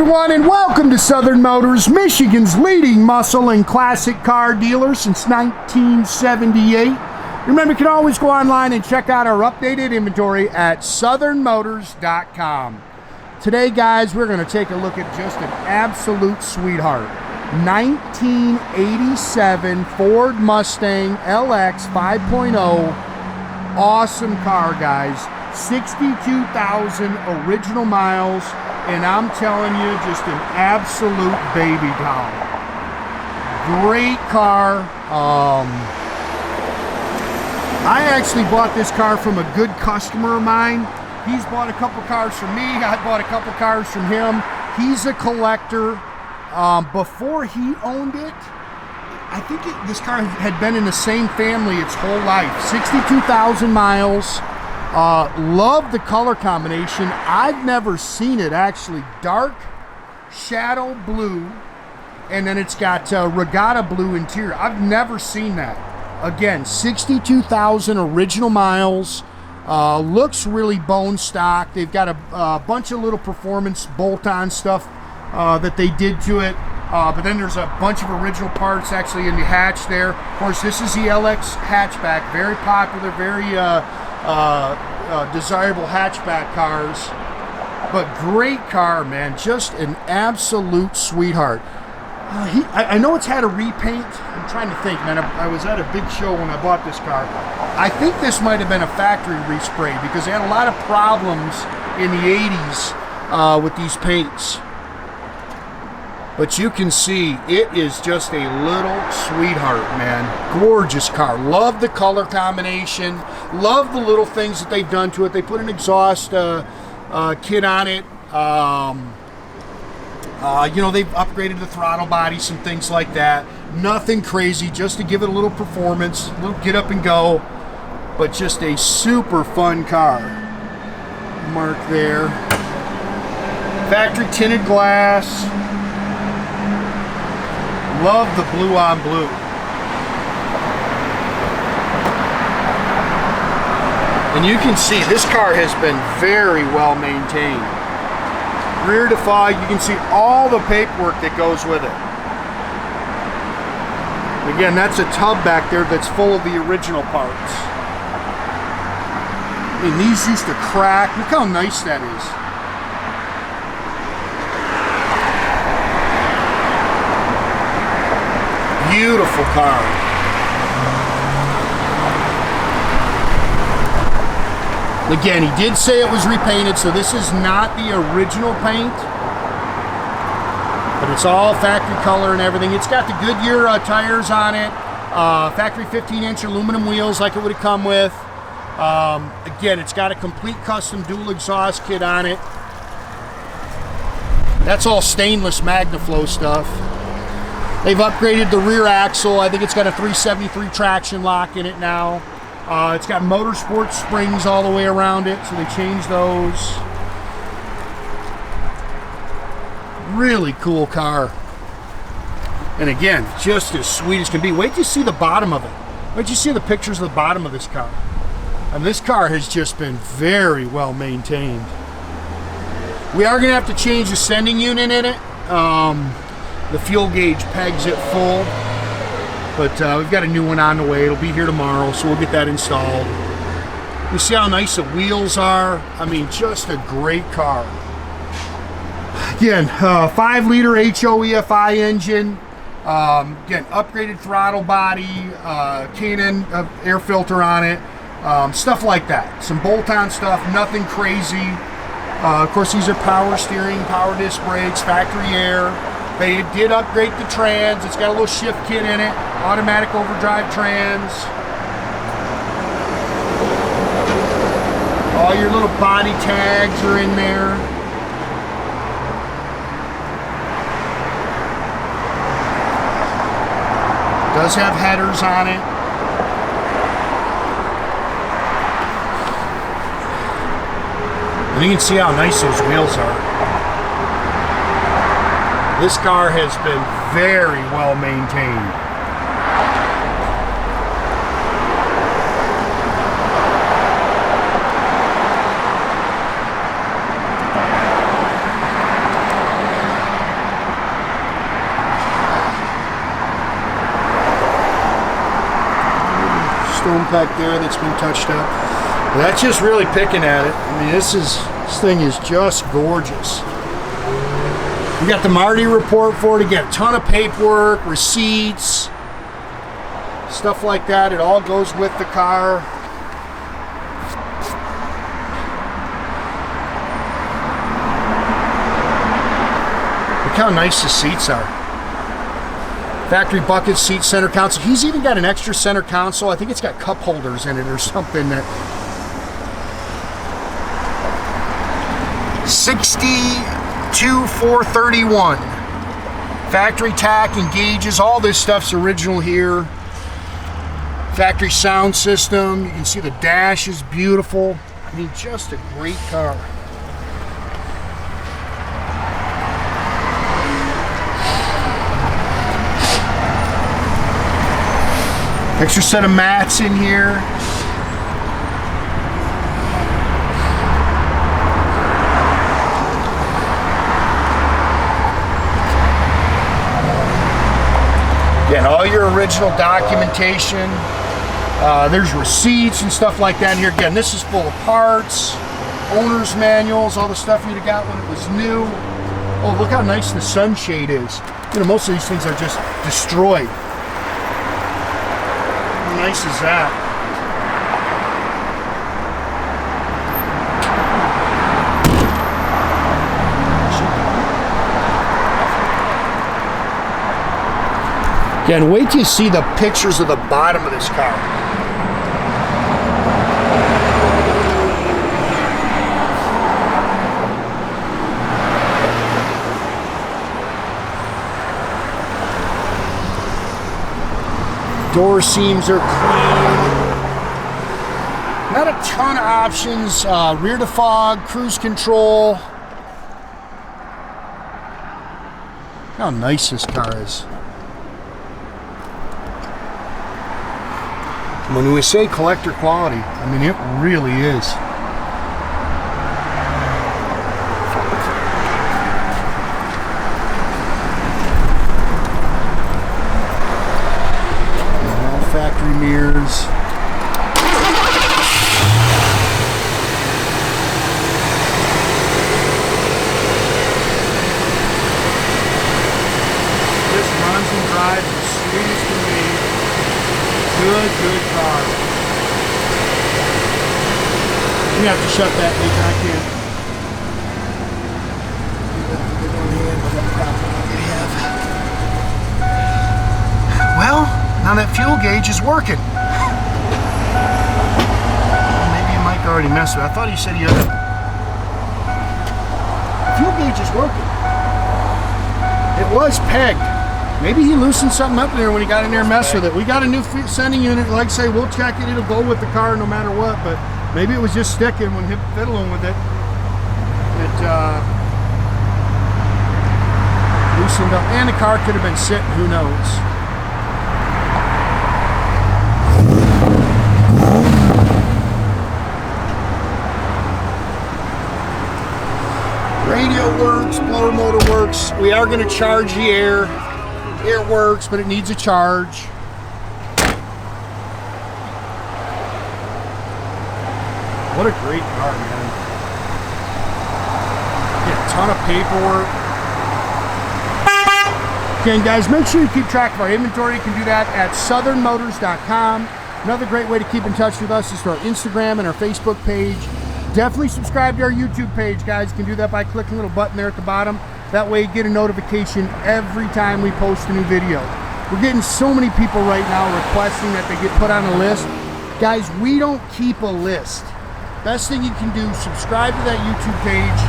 everyone, and welcome to Southern Motors, Michigan's leading muscle and classic car dealer since 1978. Remember, you can always go online and check out our updated inventory at southernmotors.com. Today, guys, we're going to take a look at just an absolute sweetheart. 1987 Ford Mustang LX 5.0. Awesome car, guys. 62,000 original miles, and I'm telling you, just an absolute baby doll. Great car. I actually bought this car from a good customer of mine. He's bought a couple cars from me. I bought a couple cars from him. He's a collector. Before he owned it, I think this car had been in the same family its whole life. 62,000 miles. Love the color combination. I've never seen it actually. Dark shadow blue, and then it's got regatta blue interior. I've never seen that. Again, 62,000 original miles. Looks really bone stock. They've got a bunch of little performance bolt-on stuff that they did to it. But then there's a bunch of original parts actually in the hatch there. Of course, this is the LX hatchback. Very popular, very desirable hatchback cars. But great car, man. Just an absolute sweetheart. I know it's had a repaint. I'm trying to think, man. I was at a big show when I bought this car. I think this might have been a factory respray because they had a lot of problems in the 80s with these paints. But you can see it is just a little sweetheart, man. Gorgeous car. Love the color combination. Love the little things that they've done to it. They put an exhaust kit on it. You know, they've upgraded the throttle body, some things like that. Nothing crazy, just to give it a little performance, a little get up and go. But just a super fun car. Mark there. Factory tinted glass. Love the blue on blue. And you can see this car has been very well maintained. Rear defog, you can see all the paperwork that goes with it. Again, that's a tub back there that's full of the original parts. I mean, these used to crack. Look how nice that is. Beautiful car. Again, he did say it was repainted, so this is not the original paint, but it's all factory color and everything. It's got the Goodyear tires on it, factory 15-inch aluminum wheels like it would have come with. Again, it's got a complete custom dual exhaust kit on it. That's all stainless Magnaflow stuff. They've upgraded the rear axle. I think it's got a 373 traction lock in it now. It's got Motorsports springs all the way around it, so they changed those. Really cool car. And again, just as sweet as can be. Wait till you see the bottom of it. Wait till you see the pictures of the bottom of this car. And this car has just been very well maintained. We are going to have to change the sending unit in it. The fuel gauge pegs it full, but we've got a new one on the way. It'll be here tomorrow, so we'll get that installed. You see how nice the wheels are? I mean, just a great car. Again, 5-liter HO EFI engine. Again, upgraded throttle body, K&N air filter on it, stuff like that. Some bolt-on stuff, nothing crazy. Of course, these are power steering, power disc brakes, factory air. They did upgrade the trans. It's got a little shift kit in it. Automatic overdrive trans. All your little body tags are in there. Does have headers on it. And you can see how nice those wheels are. This car has been very well maintained. stone pack there that's been touched up. But that's just really picking at it. I mean, this thing is just gorgeous. We got the Marti Report for it. You get a ton of paperwork, receipts, stuff like that. It all goes with the car. Look how nice the seats are. Factory bucket seat, center console. He's even got an extra center console. I think it's got cup holders in it or something. That 62,431. Factory tack and gauges. All this stuff's original here. Factory sound system. You can see the dash is beautiful. I mean, just a great car. Extra set of mats in here. Again, all your original documentation. There's receipts and stuff like that in here. Again, this is full of parts, owner's manuals, all the stuff you'd have got when it was new. Oh, look how nice the sunshade is. You know, most of these things are just destroyed. How nice is that? Again, wait till you see the pictures of the bottom of this car. Door seams are clean. Not a ton of options. Rear defog, cruise control. How nice this car is. When we say collector quality, I mean, it really is. All factory mirrors. This runs and drives as sweet as can be. Good car. You have to shut that, Nathan. I can't. Well, now that fuel gauge is working. Maybe you might already mess with it. I thought he said he had a fuel gauge is working. It was pegged. Maybe he loosened something up there when he got in there and messed with it. We got a new sending unit. Like I say, we'll check it. It'll go with the car no matter what. But maybe it was just sticking when him fiddling with it. It loosened up. And the car could have been sitting. Who knows? Radio works. Blower motor works. We are going to charge the air. It works, but it needs a charge. What a great car, man. Get a ton of paperwork. Again, guys, make sure you keep track of our inventory. You can do that at southernmotors.com. Another great way to keep in touch with us is through our Instagram and our Facebook page. Definitely subscribe to our YouTube page, guys. You can do that by clicking the little button there at the bottom. That way you get a notification every time we post a new video. We're getting so many people right now requesting that they get put on a list. Guys, we don't keep a list. Best thing you can do, subscribe to that YouTube page.